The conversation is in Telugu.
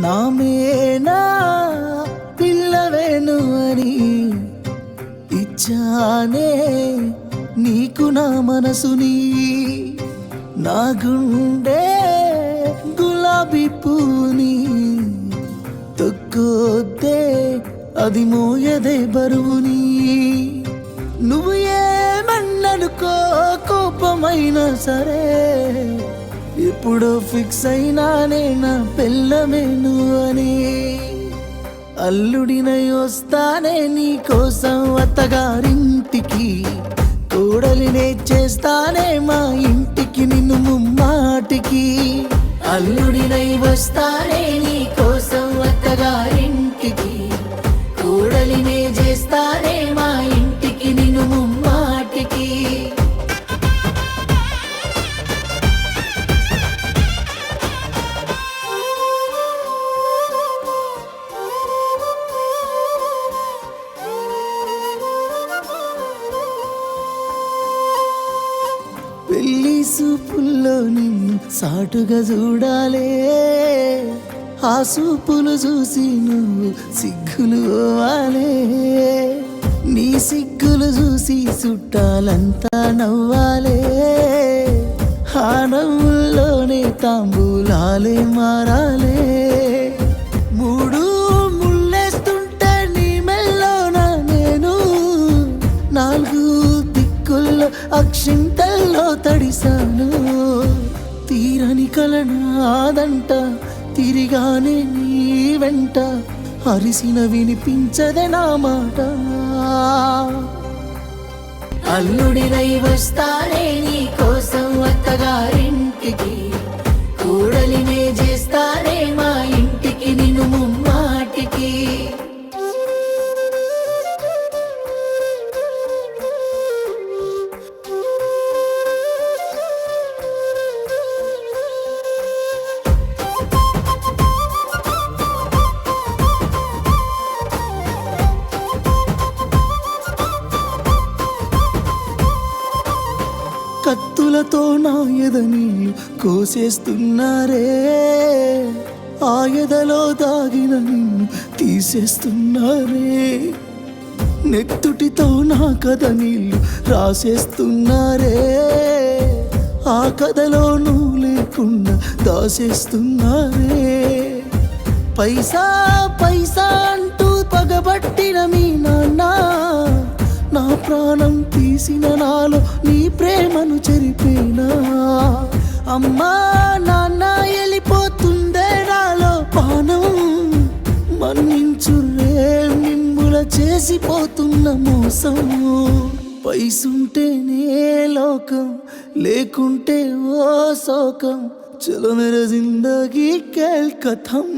నామేనా పిల్లవేను అని ఇచ్చానే నీకు నా మనసుని. నా గుండె గులాబీ పూని తొక్కొద్దే అది మోయదే బరువుని. నువ్వు ఏమన్ననుకో కోపమైనా సరే ఎప్పుడో ఫిక్స్ అయినానే నా పెళ్ళమేను అని. అల్లుడినై వస్తానే నీ కోసం అత్తగారింటికి, కోడలినే చేస్తానే మా ఇంటికి నిన్ను ముమ్మాటికి. అల్లుడినై వస్తానే నీ కోసం అత్తగారింటికి, కోడలినే చేస్తానే మా ఇంటికి నిన్ను ముమ్మాటికి. పెళ్లి సూపుల్లో నిన్ను సాటుగా చూడాలే, ఆ సూపులు చూసి నువ్వు సిగ్గులు పోవాలే. నీ సిగ్గులు చూసి చుట్టాలంతా నవ్వాలే, ఆ నవ్వుల్లోనే తాంబూలాలే మారాలే. మూడు ముళ్ళేస్తుంటే నీ మెల్లోన నేను, నాలుగు దిక్కుల్లో అక్షింతల్లో తడిసాను. తీరని కలనాదంట తిరిగానే నీ వెంట, అరిసిన వినిపించదే నా మాట. అల్లుడినై వస్తానే నీ కోసం అత్తగారింటికి, కోడలినే చేస్తానే మా ఇంటికి నిన్ను ముమ్మాటికి. కత్తులతో నా ఎదని కోసేస్తున్నారే, ఆ ఎదలో దాగిన నిన్ను తీసేస్తున్నారే. నెత్తుటితో నా కథ నీళ్ళు రాసేస్తున్నారే, ఆ కథలో నువ్వు లేకుండా దాసేస్తున్నారే. పైసా పైసా అంటూ పగబట్టిన మీ నాన్న, నా ప్రాణం తీసిన నాలో నీ ప్రేమను చెరిపేనా. అమ్మా నాన్న వెళ్ళిపోతుందే నాలో పానం, మన్నించురే మిమ్ముల చేసిపోతున్న మోసం. పైసుంటేనే లోకం, లేకుంటే ఓ శోకం. చలో మేరా జిందగీ ఖేల్ ఖతం.